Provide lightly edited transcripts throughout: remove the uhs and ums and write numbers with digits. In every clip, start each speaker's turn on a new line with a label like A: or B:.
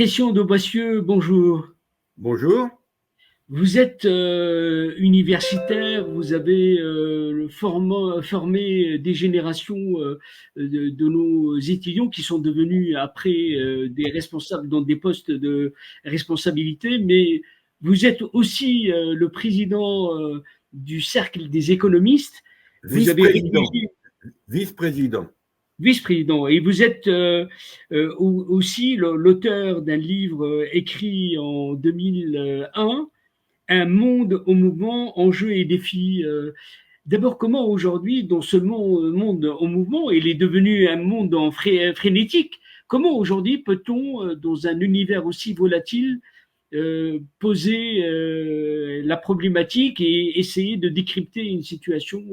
A: Christian de Boissieu, bonjour.
B: Bonjour.
A: Vous êtes universitaire, vous avez formé des générations de nos étudiants qui sont devenus après des responsables dans des postes de responsabilité, mais vous êtes aussi le président du Cercle des économistes. Vous avez
B: Vice-président.
A: rédigé
B: Vice-président.
A: vice-président. Et vous êtes aussi l'auteur d'un livre écrit en 2001, Un monde au mouvement, enjeux et défis. D'abord, comment aujourd'hui, dans ce monde en mouvement, il est devenu un monde frénétique, comment aujourd'hui peut-on, dans un univers aussi volatile, poser la problématique et essayer de décrypter une situation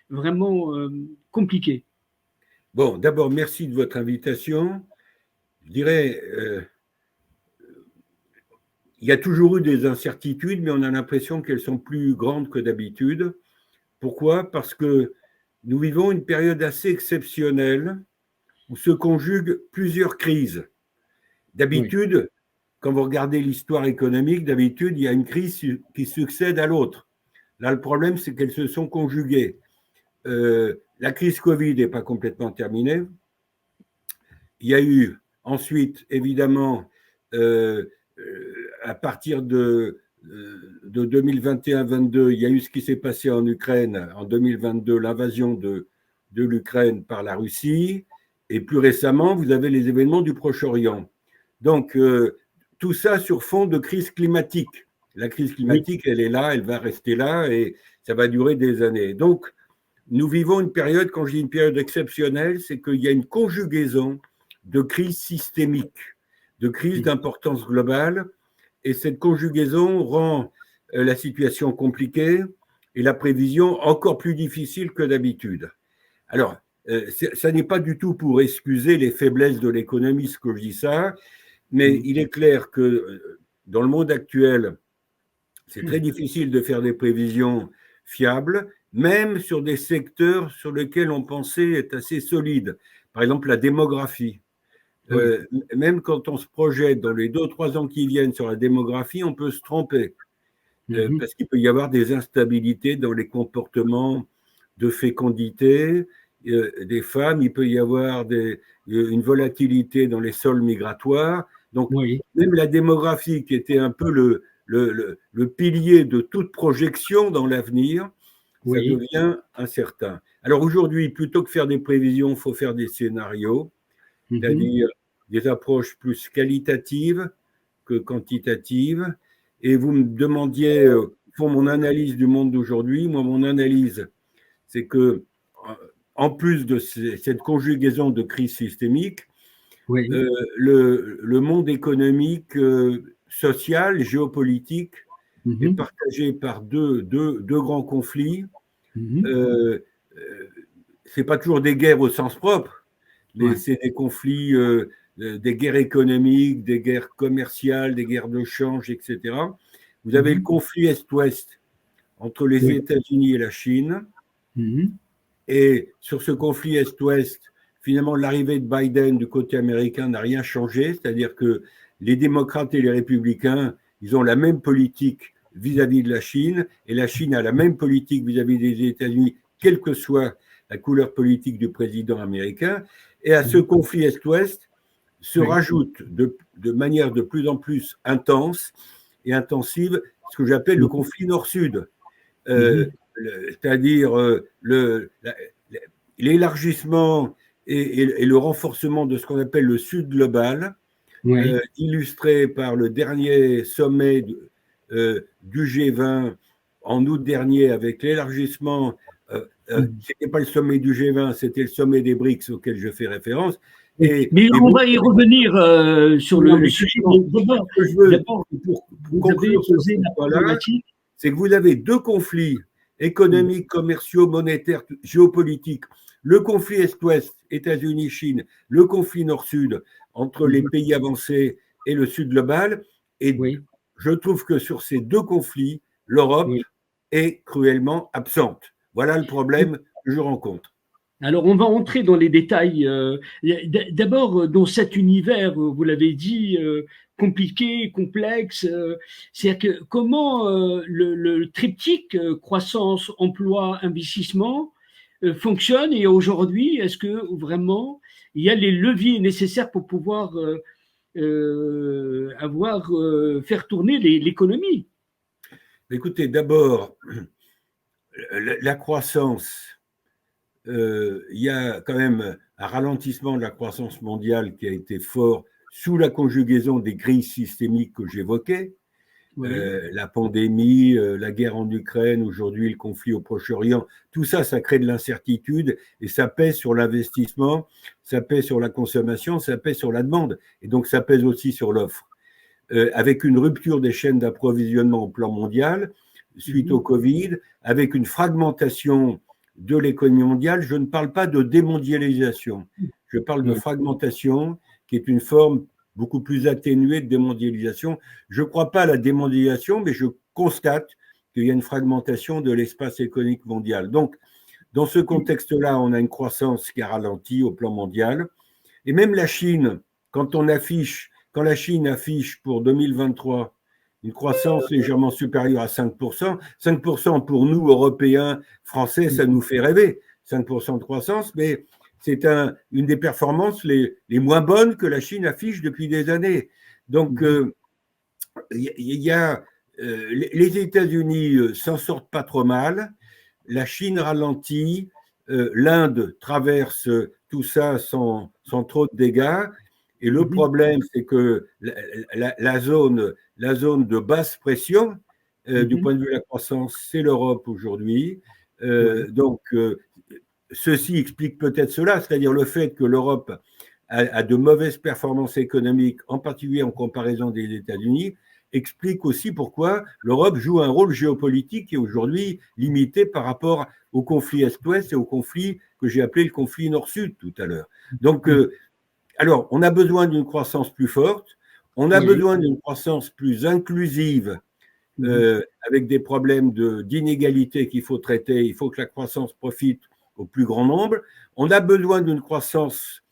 A: vraiment compliquée?
B: Bon, d'abord, merci de votre invitation. Je dirais, il y a toujours eu des incertitudes, mais on a l'impression qu'elles sont plus grandes que d'habitude. Pourquoi? Parce que nous vivons une période assez exceptionnelle où se conjuguent plusieurs crises.
A: Oui.
B: D'habitude, quand vous regardez l'histoire économique, d'habitude, il y a une crise qui succède à l'autre. Là, le problème, c'est qu'elles se sont conjuguées. La crise Covid n'est pas complètement terminée. Il y a eu ensuite, évidemment, à partir de 2021-22, il y a eu ce qui s'est passé en Ukraine en 2022, l'invasion de l'Ukraine par la Russie. Et plus récemment, vous avez les événements du Proche-Orient. Donc, tout ça sur fond de crise climatique. La crise
A: Oui.
B: climatique, elle est là, elle va rester là et ça va durer des années. Donc, nous vivons une période, quand je dis une période exceptionnelle, c'est qu'il y a une conjugaison de crises systémiques, de crises d'importance globale, et cette conjugaison rend la situation compliquée et la prévision encore plus difficile que d'habitude. Alors, ça n'est pas du tout pour excuser les faiblesses de l'économie, ce que je dis ça, mais il est clair que dans le monde actuel, c'est très difficile de faire des prévisions fiables, même sur des secteurs sur lesquels on pensait être assez solides. Par exemple, la démographie.
A: Oui.
B: Même quand on se projette dans les 2 ou 3 ans qui viennent sur la démographie, on peut se tromper.
A: Mhm.
B: Parce qu'il peut y avoir des instabilités dans les comportements de fécondité des femmes, il peut y avoir une volatilité dans les sols migratoires. Donc,
A: Oui.
B: même la démographie, qui était un peu le pilier de toute projection dans l'avenir, ça
A: Oui.
B: devient incertain. Alors aujourd'hui, plutôt que faire des prévisions, il faut faire des scénarios,
A: Mhm.
B: c'est-à-dire des approches plus qualitatives que quantitatives. Et vous me demandiez, pour mon analyse du monde d'aujourd'hui, moi, mon analyse, c'est que, en plus de cette conjugaison de crises systémiques,
A: Oui.
B: le monde économique, social, géopolitique est
A: Mhm.
B: partagé par deux grands conflits.
A: Mhm.
B: Euh, Ce n'est pas toujours des guerres au sens propre, mais
A: Ouais.
B: c'est des conflits, des guerres économiques, des guerres commerciales, des guerres de change, etc. Vous avez le
A: Mhm.
B: conflit Est-Ouest entre les
A: Oui.
B: États-Unis et la Chine.
A: Mhm.
B: Et sur ce conflit Est-Ouest, finalement, l'arrivée de Biden du côté américain n'a rien changé, c'est-à-dire que les démocrates et les républicains, ils ont la même politique vis-à-vis de la Chine, et la Chine a la même politique vis-à-vis des États-Unis, quelle que soit la couleur politique du président américain. Et à ce
A: Mhm.
B: conflit Est-Ouest se
A: Oui.
B: rajoute de manière de plus en plus intense et intensive ce que j'appelle le
A: Mhm.
B: conflit Nord-Sud.
A: Mhm.
B: C'est-à-dire l'élargissement et le renforcement de ce qu'on appelle le Sud global,
A: Oui.
B: illustré par le dernier sommet du G20 en août dernier avec l'élargissement.
A: Mhm.
B: Ce n'était pas le sommet du G20, c'était le sommet des BRICS auquel je fais référence.
A: Oui.
B: Et
A: Mais
B: les
A: on
B: BRICS,
A: va y revenir sur
B: non,
A: le
B: mais
A: sujet.
B: justement,
A: D'abord,
B: ce que je veux,
A: d'abord,
B: pour
A: vous avez
B: conclure sur
A: posé
B: ce
A: la
B: point-là,
A: problématique.
B: c'est que vous avez deux conflits
A: Mhm.
B: économiques, commerciaux, monétaires, géopolitiques. Le conflit Est-Ouest, États-Unis-Chine, le conflit Nord-Sud entre les
A: Mhm.
B: pays avancés et le Sud global. Et
A: Oui.
B: je trouve que sur ces deux conflits, l'Europe
A: Oui.
B: est cruellement absente. Voilà le problème que je rencontre.
A: Alors, on va entrer dans les détails. D'abord, dans cet univers, vous l'avez dit, compliqué, complexe, c'est-à-dire que comment le triptyque croissance, emploi, investissement fonctionne et aujourd'hui, est-ce que vraiment il y a les leviers nécessaires pour pouvoir faire tourner l'économie?
B: Écoutez, d'abord, la croissance, il y a quand même un ralentissement de la croissance mondiale qui a été fort sous la conjugaison des crises systémiques que j'évoquais.
A: Oui.
B: La pandémie, la guerre en Ukraine, aujourd'hui le conflit au Proche-Orient, tout ça, ça crée de l'incertitude et ça pèse sur l'investissement, ça pèse sur la consommation, ça pèse sur la demande et donc ça pèse aussi sur l'offre. Avec une rupture des chaînes d'approvisionnement au plan mondial suite au
A: Mhm.
B: Covid, avec une fragmentation de l'économie mondiale, je ne parle pas de démondialisation, je parle de
A: Oui.
B: fragmentation qui est une forme beaucoup plus atténuée de démondialisation. Je ne crois pas à la démondialisation, mais je constate qu'il y a une fragmentation de l'espace économique mondial. Donc, dans ce contexte-là, on a une croissance qui a ralenti au plan mondial. Et même la Chine, quand la Chine affiche pour 2023 une croissance légèrement supérieure à 5%, 5% pour nous, Européens, Français, ça nous fait rêver, 5% de croissance, mais c'est une des performances les moins bonnes que la Chine affiche depuis des années. Donc, les États-Unis s'en sortent pas trop mal, la Chine ralentit, l'Inde traverse tout ça sans trop de dégâts. Et le
A: Mhm.
B: problème, c'est que la zone de basse pression, du
A: Mhm.
B: point de vue de la croissance, c'est l'Europe aujourd'hui.
A: Ouais.
B: Donc, ceci explique peut-être cela, c'est-à-dire le fait que l'Europe a de mauvaises performances économiques, en particulier en comparaison des États-Unis, explique aussi pourquoi l'Europe joue un rôle géopolitique qui est aujourd'hui limité par rapport au conflit Est-Ouest et au conflit que j'ai appelé le conflit Nord-Sud tout à l'heure. Donc,
A: Mhm.
B: alors, on a besoin d'une croissance plus forte, on a
A: Oui.
B: besoin d'une croissance plus inclusive,
A: Mhm.
B: avec des problèmes d'inégalité qu'il faut traiter. Il faut que la croissance profite au plus grand nombre. On a besoin d'une croissance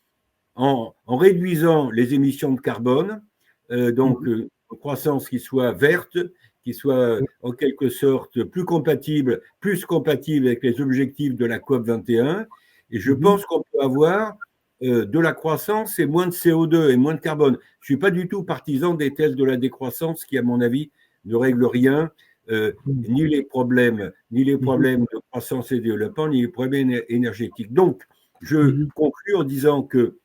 B: en réduisant les émissions de carbone, donc
A: Mhm.
B: une croissance qui soit verte, qui soit en quelque sorte plus compatible avec les objectifs de la COP 21. Et je
A: Mhm.
B: pense qu'on peut avoir de la croissance et moins de CO2 et moins de carbone. Je ne suis pas du tout partisan des thèses de la décroissance qui, à mon avis, ne règlent rien,
A: Mhm.
B: ni les problèmes
A: Mhm.
B: de croissance et de développement, ni les problèmes énergétiques. Donc, je
A: Mhm.
B: conclus en disant que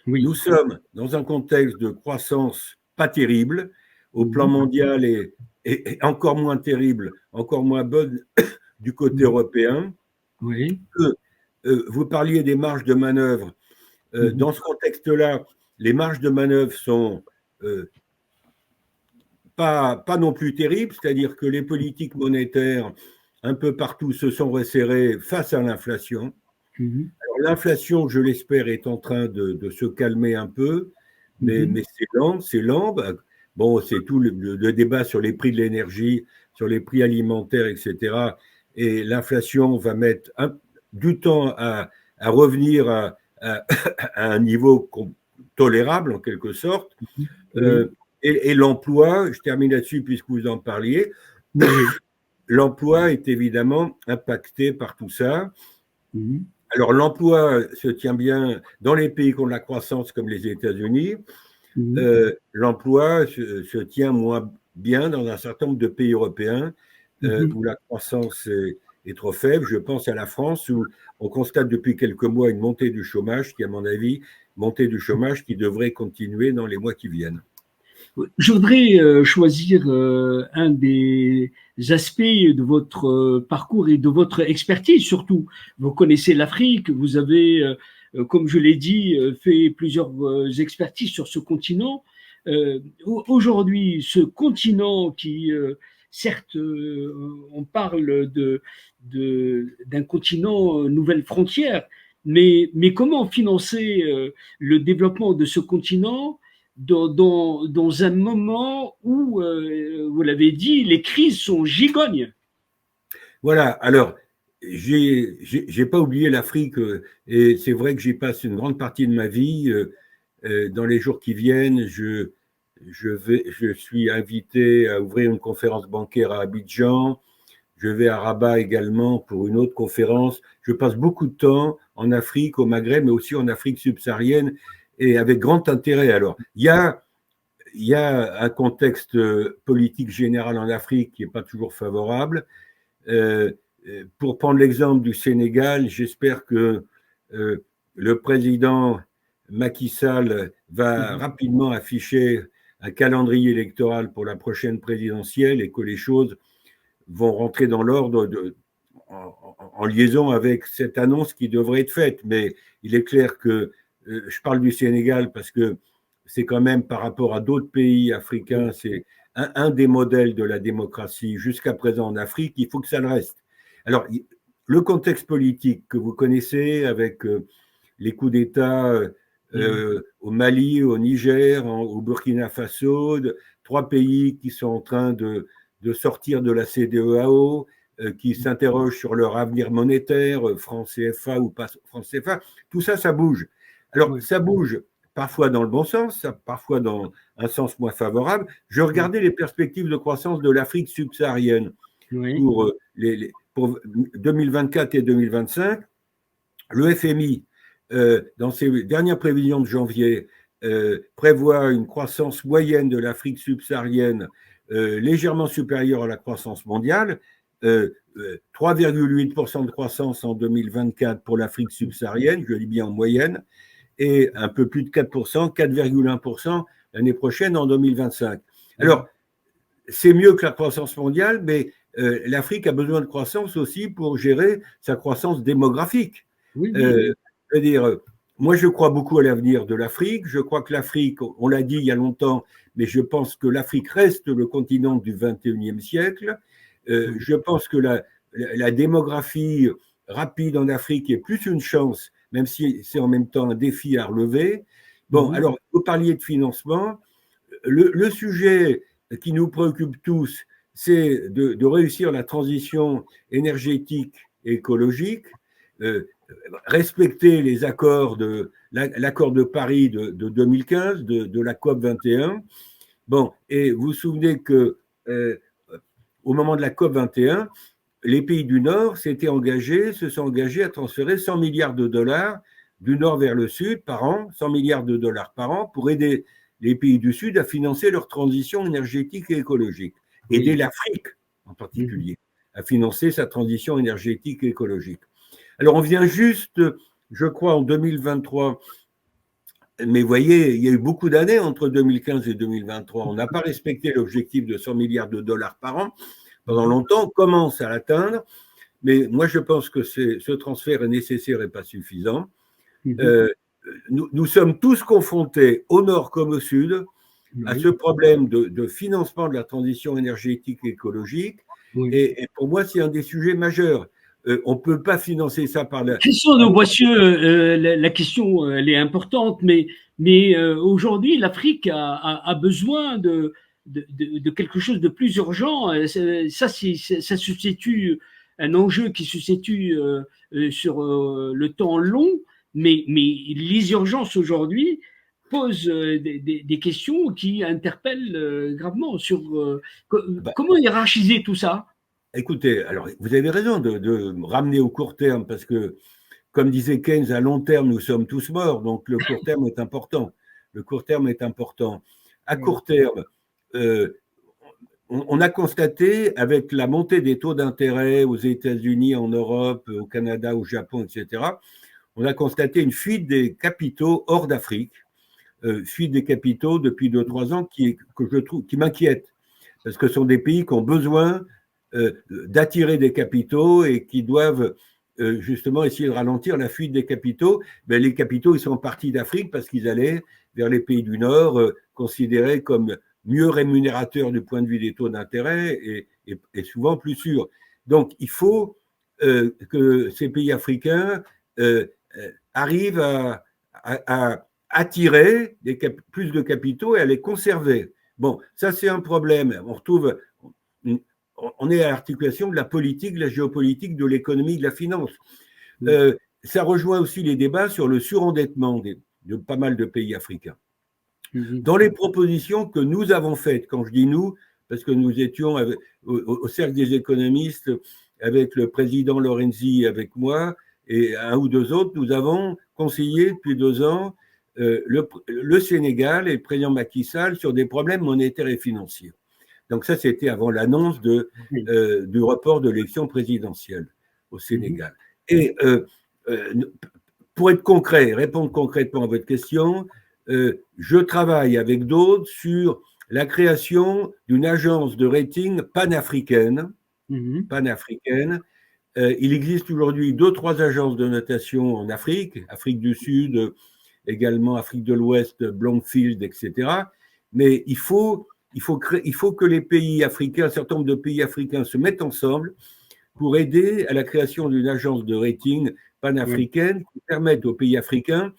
A: Oui.
B: nous sommes dans un contexte de croissance pas terrible, au plan
A: Mhm.
B: mondial et encore moins terrible, encore moins bonne du côté
A: Mhm.
B: européen.
A: Oui.
B: Que, vous parliez des marges de manœuvre.
A: Mhm.
B: Dans ce contexte-là, les marges de manœuvre sont euh, pas non plus terribles, c'est-à-dire que les politiques monétaires un peu partout se sont resserrées face à l'inflation.
A: Mhm.
B: L'inflation, je l'espère, est en train de se calmer un peu,
A: Mhm.
B: mais c'est lent, c'est lent. Bon, c'est tout le débat sur les prix de l'énergie, sur les prix alimentaires, etc. Et l'inflation va mettre du temps à revenir à un niveau tolérable, en quelque sorte.
A: Oui.
B: Euh, et l'emploi, je termine là-dessus puisque vous en parliez,
A: Oui.
B: l'emploi est évidemment impacté par tout ça.
A: Mhm.
B: Alors, l'emploi se tient bien dans les pays qui ont de la croissance comme les États-Unis.
A: Mhm.
B: L'emploi se tient moins bien dans un certain nombre de pays européens
A: Mhm.
B: où la croissance est trop faible. Je pense à la France où on constate depuis quelques mois une montée du chômage qui, à mon avis, montée du chômage qui devrait continuer dans les mois qui viennent.
A: Je voudrais choisir un des aspects de votre parcours et de votre expertise surtout. Vous connaissez l'Afrique, vous avez, comme je l'ai dit, fait plusieurs expertises sur ce continent. Aujourd'hui, ce continent qui, certes, on parle d'un continent nouvelle frontière, mais comment financer le développement de ce continent dans un moment où, vous l'avez dit, les crises sont gigognes.
B: Voilà. Alors, j'ai pas oublié l'Afrique et c'est vrai que j'y passe une grande partie de ma vie. Dans les jours qui viennent, je suis invité à ouvrir une conférence bancaire à Abidjan. Je vais à Rabat également pour une autre conférence. Je passe beaucoup de temps en Afrique, au Maghreb, mais aussi en Afrique subsaharienne et avec grand intérêt. Alors, il y a un contexte politique général en Afrique qui n'est pas toujours favorable. Euh, pour prendre l'exemple du Sénégal, j'espère que le président Macky Sall va rapidement afficher un calendrier électoral pour la prochaine présidentielle et que les choses vont rentrer dans l'ordre en liaison avec cette annonce qui devrait être faite. Mais il est clair que je parle du Sénégal parce que c'est quand même par rapport à d'autres pays africains, c'est un des modèles de la démocratie jusqu'à présent en Afrique. Il faut que ça le reste. Alors, le contexte politique que vous connaissez avec les coups d'État au Mali, au Niger, au Burkina Faso, trois pays qui sont en train de sortir de la CEDEAO, qui s'interrogent sur leur avenir monétaire, franc CFA ou pas franc CFA, tout ça, ça bouge. Alors, ça bouge parfois dans le bon sens, parfois dans un sens moins favorable. Je regardais les perspectives de croissance de l'Afrique subsaharienne pour 2024 et 2025. Le FMI, dans ses dernières prévisions de janvier, prévoit une croissance moyenne de l'Afrique subsaharienne légèrement supérieure à la croissance mondiale, 3,8% de croissance en 2024 pour l'Afrique subsaharienne, je dis bien en moyenne, et un peu plus de 4%, 4,1% l'année prochaine en 2025. Alors, c'est mieux que la croissance mondiale, mais l'Afrique a besoin de croissance aussi pour gérer sa croissance démographique. C'est-à-dire, moi, je crois beaucoup à l'avenir de l'Afrique. Je crois que l'Afrique, on l'a dit il y a longtemps, mais je pense que l'Afrique reste le continent du 21e siècle. Je pense que la démographie rapide en Afrique est plus une chance, même si c'est en même temps un défi à relever. Bon, alors, vous parliez de financement. Le sujet qui nous préoccupe tous, c'est de réussir la transition énergétique et écologique, respecter les accords l'accord de Paris de 2015, de la COP 21. Bon, et vous vous souvenez que au moment de la COP 21, les pays du Nord se sont engagés à transférer 100 milliards de dollars du Nord vers le Sud par an, 100 milliards de dollars par an pour aider les pays du Sud à financer leur transition énergétique et écologique. Aider l'Afrique en particulier à financer sa transition énergétique et écologique. Alors on vient juste, je crois, en 2023, mais vous voyez, il y a eu beaucoup d'années entre 2015 et 2023. On n'a pas respecté l'objectif de 100 milliards de dollars par an. Pendant longtemps, on commence à l'atteindre, mais moi je pense que ce transfert est nécessaire et pas suffisant. Nous sommes tous confrontés, au nord comme au sud, à ce problème de financement de la transition énergétique et écologique. Et pour moi, c'est un des sujets majeurs. On ne peut pas financer ça par la…
A: Question de Boissieu, la question, elle est importante, mais aujourd'hui, l'Afrique a besoin de quelque chose de plus urgent. Ça se situe, un enjeu qui se situe sur le temps long, mais les urgences aujourd'hui posent des questions qui interpellent gravement sur comment hiérarchiser tout ça.
B: Écoutez, alors vous avez raison de ramener au court terme, parce que, comme disait Keynes, à long terme, nous sommes tous morts, donc le court terme est important. Le court terme est important. À court terme, on a constaté, avec la montée des taux d'intérêt aux États-Unis, en Europe, au Canada, au Japon, etc., on a constaté une fuite des capitaux hors d'Afrique, fuite des capitaux depuis 2-3 ans que je trouve qui m'inquiète, parce que ce sont des pays qui ont besoin d'attirer des capitaux et qui doivent justement essayer de ralentir la fuite des capitaux. Ben, les capitaux, ils sont partis d'Afrique parce qu'ils allaient vers les pays du Nord, considérés comme mieux rémunérateurs du point de vue des taux d'intérêt et souvent plus sûrs. Donc, il faut que ces pays africains arrivent à attirer plus de capitaux et à les conserver. Bon, ça c'est un problème. On retrouve on est à l'articulation de la politique, de la géopolitique, de l'économie, de la finance. Ça rejoint aussi les débats sur le surendettement de pas mal de pays africains. Dans les propositions que nous avons faites, quand je dis nous, parce que nous étions au Cercle des économistes avec le président Lorenzi, avec moi, et un ou deux autres, nous avons conseillé depuis 2 ans le Sénégal et le président Macky Sall sur des problèmes monétaires et financiers. Donc ça, c'était avant l'annonce du report de l'élection présidentielle au Sénégal. Et pour être concret, répondre concrètement à votre question, je travaille avec d'autres sur la création d'une agence de rating panafricaine. Il existe aujourd'hui 2-3 agences de notation en Afrique, Afrique du Sud, également Afrique de l'Ouest, Bloomfield, etc. Mais il faut que les pays africains, un certain nombre de pays africains se mettent ensemble pour aider à la création d'une agence de rating panafricaine qui permette aux pays africains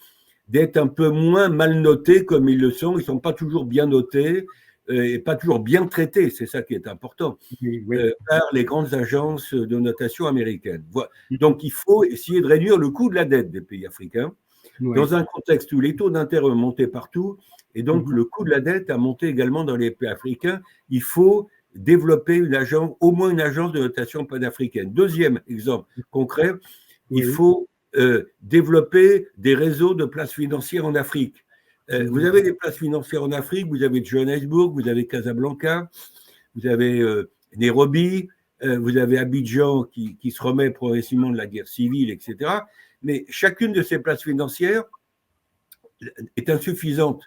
B: d'être un peu moins mal notés comme ils le sont. Ils ne sont pas toujours bien notés et pas toujours bien traités, c'est ça qui est important, par les grandes agences de notation américaines. Voilà. Donc, il faut essayer de réduire le coût de la dette des pays africains dans un contexte où les taux d'intérêt ont monté partout et donc le coût de la dette a monté également dans les pays africains. Il faut développer au moins une agence de notation panafricaine. Deuxième exemple concret, il faut développer des réseaux de places financières en Afrique. Vous avez des places financières en Afrique, vous avez Johannesburg, vous avez Casablanca, vous avez Nairobi, vous avez Abidjan qui se remet progressivement de la guerre civile, etc. Mais chacune de ces places financières est insuffisante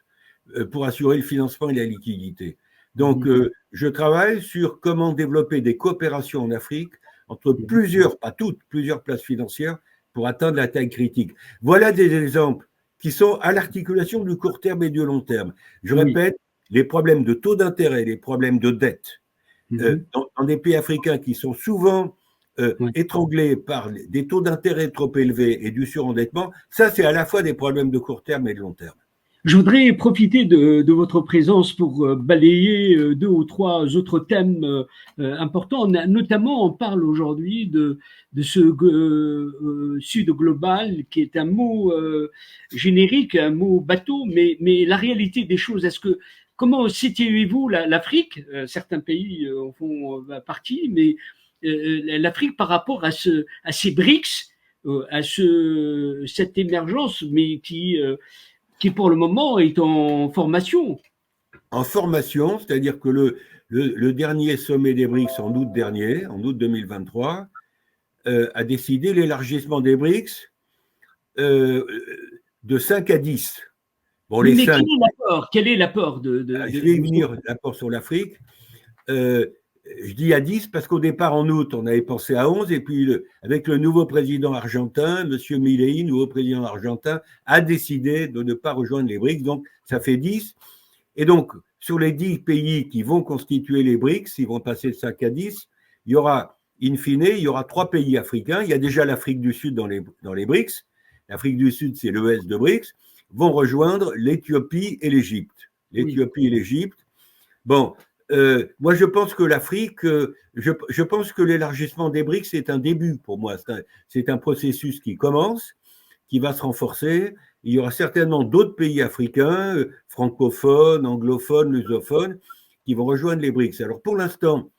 B: pour assurer le financement et la liquidité. Donc, je travaille sur comment développer des coopérations en Afrique entre plusieurs, pas toutes, plusieurs places financières pour atteindre la taille critique. Voilà des exemples qui sont à l'articulation du court terme et du long terme. Je répète, les problèmes de taux d'intérêt, les problèmes de dette dans des pays africains qui sont souvent étranglés par des taux d'intérêt trop élevés et du surendettement, ça c'est à la fois des problèmes de court terme et de long terme.
A: Je voudrais profiter de votre présence pour balayer 2 ou 3 autres thèmes importants. Notamment, on parle aujourd'hui de ce Sud global, qui est un mot générique, un mot bateau, mais la réalité des choses, comment situez-vous l'Afrique? Certains pays en font partie, mais l'Afrique par rapport à ces BRICS, à cette émergence, mais qui pour le moment est en formation.
B: En formation, c'est-à-dire que le dernier sommet des BRICS en août dernier, en août 2023, a décidé l'élargissement des BRICS de 5 à 10.
A: Bon, mais quel est l'apport
B: Je vais y venir, l'apport sur l'Afrique. Je dis à 10 parce qu'au départ, en août, on avait pensé à 11, et puis avec le nouveau président argentin, M. Milei, nouveau président argentin, a décidé de ne pas rejoindre les BRICS, donc ça fait 10. Et donc, sur les 10 pays qui vont constituer les BRICS, ils vont passer de 5 à 10, il y aura, in fine, il y aura 3 pays africains. Il y a déjà l'Afrique du Sud dans les BRICS. L'Afrique du Sud, c'est l'ES de BRICS, vont rejoindre l'Éthiopie et l'Égypte. L'Éthiopie et l'Égypte. Bon, moi, je pense que l'Afrique, je pense que l'élargissement des BRICS, c'est un début pour moi. C'est un processus qui commence, qui va se renforcer. Il y aura certainement d'autres pays africains, francophones, anglophones, lusophones, qui vont rejoindre les BRICS. Alors, pour l'instant,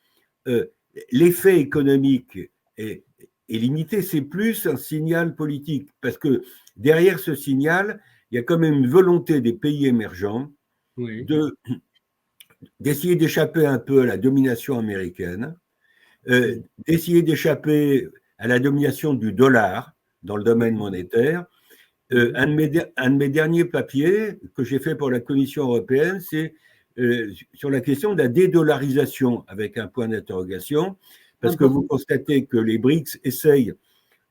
B: l'effet économique est limité. C'est plus un signal politique, parce que derrière ce signal, il y a quand même une volonté des pays émergents d'essayer d'échapper un peu à la domination américaine, d'essayer d'échapper à la domination du dollar dans le domaine monétaire. Un de mes derniers papiers que j'ai fait pour la Commission européenne, c'est sur la question de la dédollarisation, avec un point d'interrogation, parce que vous constatez que les BRICS essayent,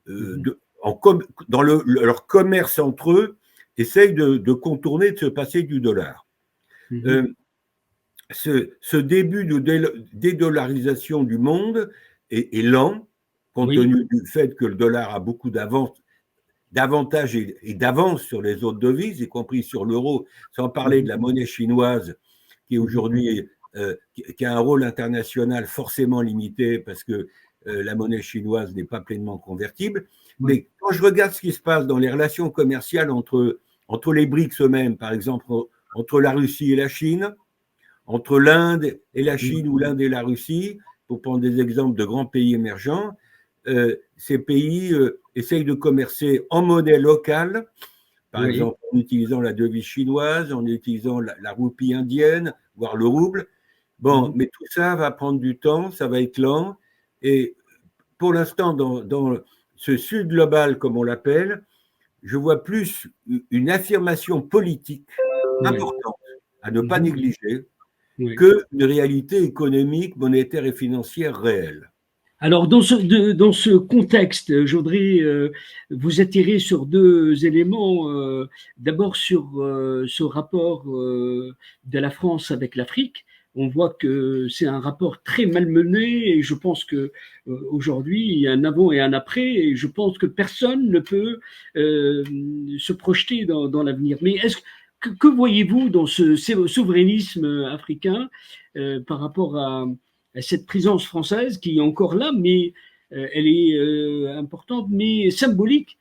B: dans leur commerce entre eux, essayent de contourner, de se passer du dollar. Ce début de dédollarisation du monde est lent, compte tenu du fait que le dollar a beaucoup d'avantages et d'avance sur les autres devises, y compris sur l'euro, sans parler de la monnaie chinoise, qui aujourd'hui qui a un rôle international forcément limité parce que la monnaie chinoise n'est pas pleinement convertible.
A: Oui.
B: Mais quand je regarde ce qui se passe dans les relations commerciales entre les BRICS eux-mêmes, par exemple, entre la Russie et la Chine, entre l'Inde et la Chine ou l'Inde et la Russie, pour prendre des exemples de grands pays émergents, ces pays essayent de commercer en monnaie locale, par exemple en utilisant la devise chinoise, en utilisant la roupie indienne, voire le rouble. Bon, mais tout ça va prendre du temps, ça va être lent. Et pour l'instant, dans ce sud global, comme on l'appelle, je vois plus une affirmation politique importante à ne pas négliger qu'une réalité économique, monétaire et financière réelle.
A: Alors, dans ce contexte, je voudrais vous attirer sur deux éléments. D'abord, sur ce rapport de la France avec l'Afrique. On voit que c'est un rapport très malmené et je pense que aujourd'hui il y a un avant et un après et je pense que personne ne peut se projeter dans l'avenir. Mais que voyez-vous dans ce souverainisme africain par rapport à cette présence française qui est encore là, mais elle est importante, mais symbolique.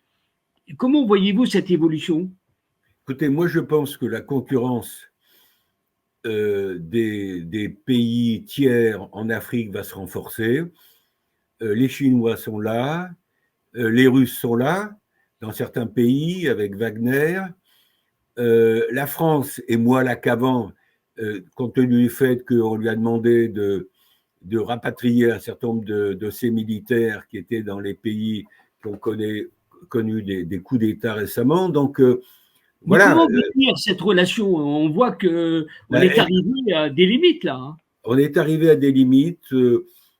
A: Comment voyez-vous cette évolution?
B: Écoutez, moi je pense que la concurrence des pays tiers en Afrique va se renforcer. Les Chinois sont là, les Russes sont là, dans certains pays, avec Wagner. La France est moins là qu'avant, compte tenu du fait qu'on lui a demandé de rapatrier un certain nombre de ces militaires qui étaient dans les pays qui ont connu des coups d'État récemment. Donc, voilà.
A: Comment définir cette relation? On voit qu'on est arrivé à des limites là. Hein.
B: On est arrivé à des limites.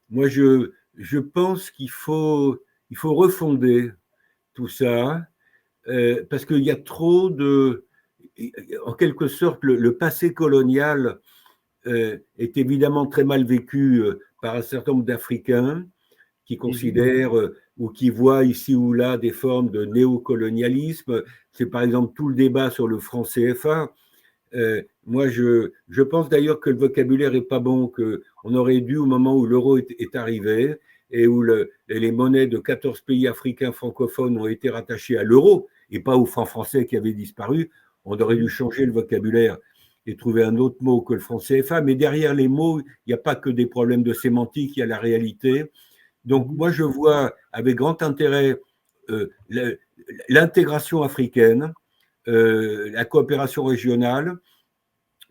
B: Moi, je pense qu'il faut refonder tout ça parce qu'il y a trop de... En quelque sorte, le passé colonial est évidemment très mal vécu par un certain nombre d'Africains qui considèrent ou qui voient ici ou là des formes de néocolonialisme. C'est par exemple tout le débat sur le franc CFA. Moi, je pense d'ailleurs que le vocabulaire n'est pas bon, qu'on aurait dû, au moment où l'euro est arrivé et où les monnaies de 14 pays africains francophones ont été rattachées à l'euro et pas au franc français qui avait disparu, on aurait dû changer le vocabulaire et trouver un autre mot que le franc CFA. Mais derrière les mots, il n'y a pas que des problèmes de sémantique, il y a la réalité. Donc, moi, je vois avec grand intérêt l'intégration africaine, la coopération régionale.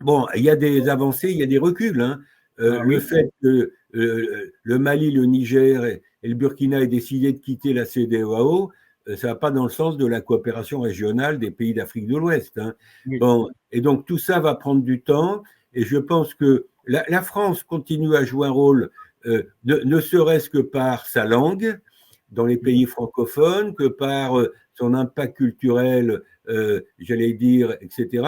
B: Bon, il y a des avancées, il y a des reculs. Hein. Le fait que le Mali, le Niger et le Burkina aient décidé de quitter la CEDEAO, ça ne va pas dans le sens de la coopération régionale des pays d'Afrique de l'Ouest. Hein. Bon, et donc tout ça va prendre du temps, et je pense que la France continue à jouer un rôle, ne serait-ce que par sa langue dans les pays francophones, que par son impact culturel, j'allais dire, etc.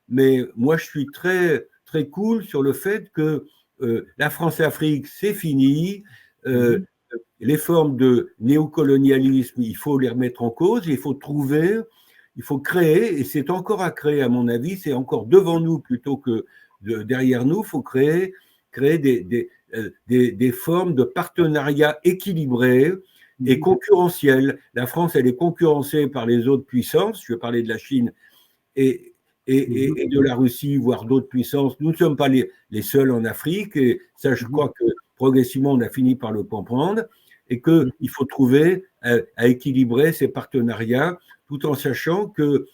B: Mais moi, je suis très, très cool sur le fait que la France-Afrique, c'est fini. Les formes de néocolonialisme, il faut les remettre en cause, il faut trouver, il faut créer, et c'est encore à créer, à mon avis, c'est encore devant nous plutôt que derrière nous, il faut créer des formes de partenariat équilibrés et concurrentiels. La France, elle est concurrencée par les autres puissances, je vais parler de la Chine et de la Russie, voire d'autres puissances. Nous ne sommes pas les seuls en Afrique, et ça, je crois que progressivement, on a fini par le comprendre, et qu'il faut trouver à équilibrer ces partenariats, tout en sachant que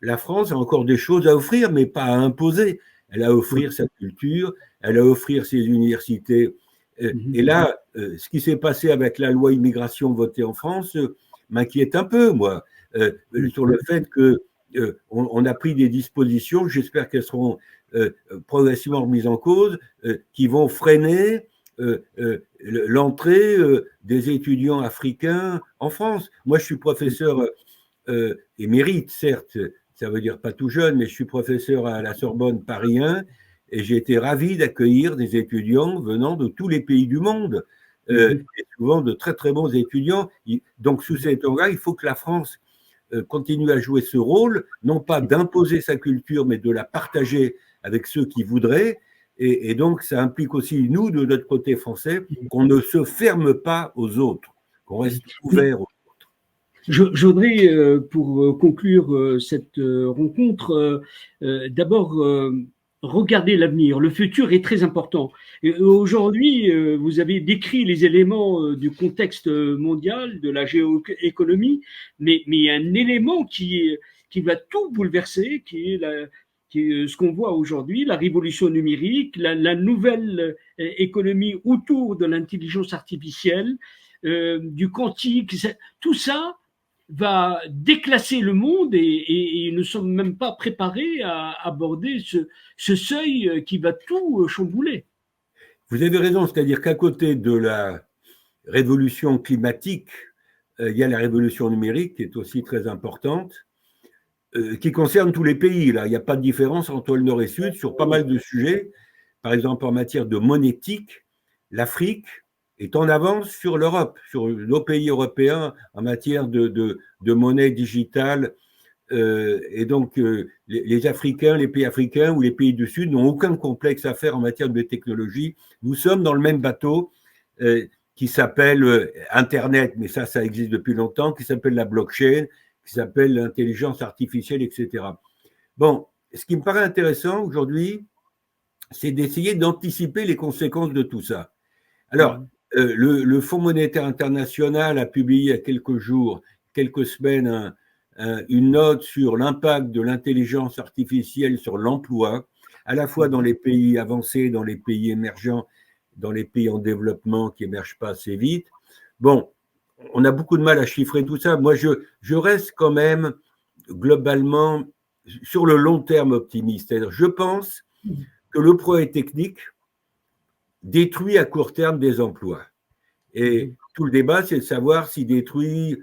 B: la France a encore des choses à offrir, mais pas à imposer. Elle a à offrir sa culture, elle a à offrir ses universités. Et là, ce qui s'est passé avec la loi immigration votée en France m'inquiète un peu, moi, sur le fait que on a pris des dispositions, j'espère qu'elles seront progressivement remises en cause, qui vont freiner l'entrée des étudiants africains en France. Moi, je suis professeur émérite, certes, ça veut dire pas tout jeune, mais je suis professeur à la Sorbonne Paris 1, et j'ai été ravi d'accueillir des étudiants venant de tous les pays du monde, et souvent de très très bons étudiants. Donc, sous cet angle-là, il faut que la France continue à jouer ce rôle, non pas d'imposer sa culture, mais de la partager avec ceux qui voudraient. Et donc, ça implique aussi, nous, de notre côté français, qu'on ne se ferme pas aux autres, qu'on reste ouvert aux autres.
A: Je voudrais, pour conclure cette rencontre, d'abord regarder l'avenir. Le futur est très important. Aujourd'hui, vous avez décrit les éléments du contexte mondial, de la géoéconomie, mais il y a un élément qui va tout bouleverser, qui est ce qu'on voit aujourd'hui, la révolution numérique, la nouvelle économie autour de l'intelligence artificielle, du quantique. Tout ça va déclasser le monde et nous ne sommes même pas préparés à aborder ce seuil qui va tout chambouler.
B: Vous avez raison, c'est-à-dire qu'à côté de la révolution climatique, il y a la révolution numérique qui est aussi très importante, qui concerne tous les pays. Là, il n'y a pas de différence entre le Nord et le Sud sur pas mal de sujets. Par exemple, en matière de monétique, l'Afrique est en avance sur l'Europe, sur nos pays européens en matière de monnaie digitale. Et donc, les Africains, les pays africains ou les pays du Sud n'ont aucun complexe à faire en matière de technologie. Nous sommes dans le même bateau qui s'appelle Internet, mais ça existe depuis longtemps, qui s'appelle la blockchain, qui s'appelle l'intelligence artificielle, etc. Bon, ce qui me paraît intéressant aujourd'hui, c'est d'essayer d'anticiper les conséquences de tout ça. Alors, le Fonds monétaire international a publié il y a quelques jours, quelques semaines, une note sur l'impact de l'intelligence artificielle sur l'emploi, à la fois dans les pays avancés, dans les pays émergents, dans les pays en développement qui n'émergent pas assez vite. Bon, on a beaucoup de mal à chiffrer tout ça. Moi, je reste quand même globalement sur le long terme optimiste. C'est-à-dire, je pense que le progrès technique détruit à court terme des emplois. Et tout le débat, c'est de savoir s'il détruit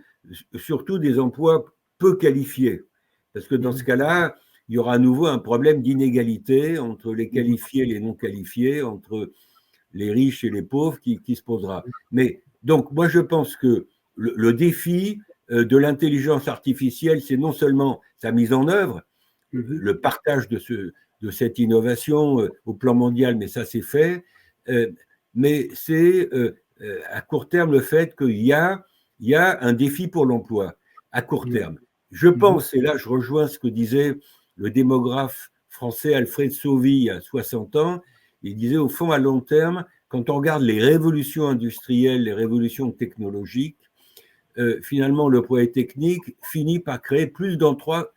B: surtout des emplois peu qualifiés. Parce que dans ce cas-là, il y aura à nouveau un problème d'inégalité entre les qualifiés et les non qualifiés, entre les riches et les pauvres qui se posera. Mais donc, moi, je pense que le défi de l'intelligence artificielle, c'est non seulement sa mise en œuvre, le partage de cette innovation au plan mondial, mais ça, c'est fait, mais c'est à court terme le fait qu'il y a un défi pour l'emploi à court terme. Je pense, et là, je rejoins ce que disait le démographe français Alfred Sauvy il y a 60 ans, il disait au fond, à long terme, quand on regarde les révolutions industrielles, les révolutions technologiques, finalement, le progrès technique finit par créer plus d'emplois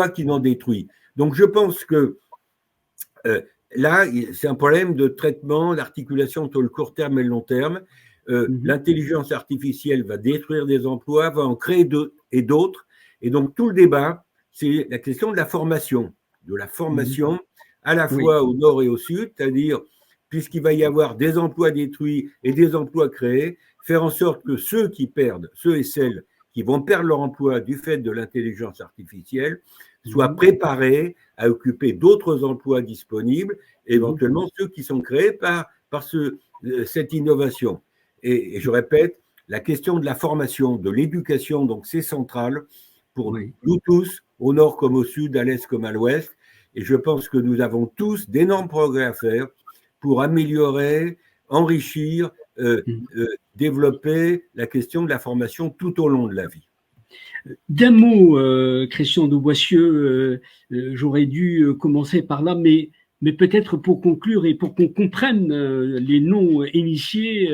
B: qu'il n'en détruit. Donc, je pense que là, c'est un problème de traitement, d'articulation entre le court terme et le long terme. L'intelligence artificielle va détruire des emplois, va en créer d'autres. Et donc, tout le débat, c'est la question de la formation à la fois au nord et au sud, c'est-à-dire, puisqu'il va y avoir des emplois détruits et des emplois créés, faire en sorte que ceux et celles qui vont perdre leur emploi du fait de l'intelligence artificielle soient préparés à occuper d'autres emplois disponibles, éventuellement ceux qui sont créés par cette innovation. Et je répète, la question de la formation, de l'éducation, donc c'est central pour nous tous, au nord comme au sud, à l'est comme à l'ouest. Et je pense que nous avons tous d'énormes progrès à faire pour améliorer, enrichir, développer la question de la formation tout au long de la vie.
A: D'un mot, Christian de Boissieu, j'aurais dû commencer par là, mais peut-être pour conclure et pour qu'on comprenne les non-initiés,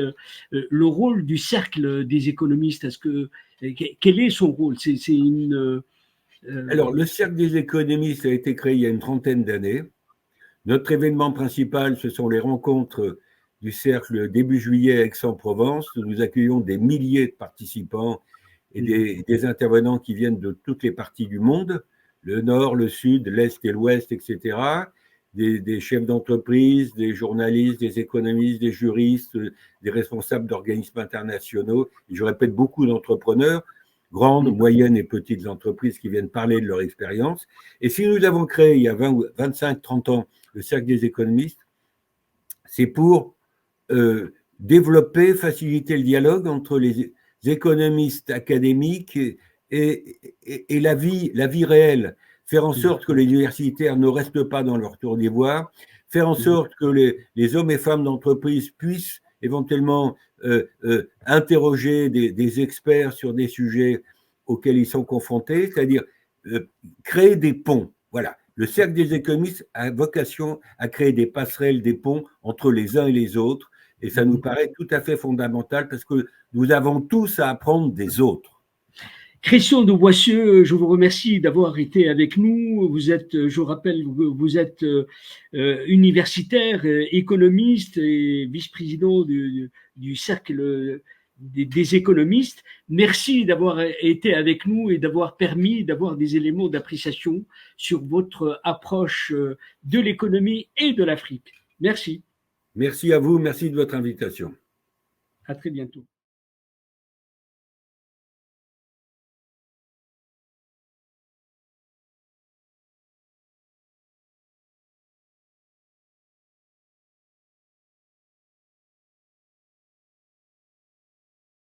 A: le rôle du cercle des économistes, quel est son rôle?
B: Alors, le cercle des économistes a été créé il y a une trentaine d'années. Notre événement principal, ce sont les rencontres du cercle début juillet à Aix-en-Provence. Nous accueillons des milliers de participants et des intervenants qui viennent de toutes les parties du monde, le nord, le sud, l'est et l'ouest, etc. Des chefs d'entreprise, des journalistes, des économistes, des juristes, des responsables d'organismes internationaux. Et je répète, beaucoup d'entrepreneurs, grandes, moyennes et petites entreprises qui viennent parler de leur expérience. Et si nous avons créé il y a 25, 30 ans le cercle des économistes, c'est pour développer, faciliter le dialogue entre les économistes académiques et la vie réelle, faire en sorte que les universitaires ne restent pas dans leur tour d'ivoire, faire en sorte que les hommes et femmes d'entreprise puissent éventuellement interroger des experts sur des sujets auxquels ils sont confrontés, c'est-à-dire créer des ponts. Voilà. Le cercle des économistes a vocation à créer des passerelles, des ponts entre les uns et les autres, et ça nous paraît tout à fait fondamental parce que nous avons tous à apprendre des autres.
A: Christian de Boissieu, je vous remercie d'avoir été avec nous. Vous êtes, je vous rappelle, vous êtes universitaire, économiste et vice-président du cercle des économistes. Merci d'avoir été avec nous et d'avoir permis d'avoir des éléments d'appréciation sur votre approche de l'économie et de l'Afrique. Merci.
B: Merci à vous, merci de votre invitation.
A: À très bientôt.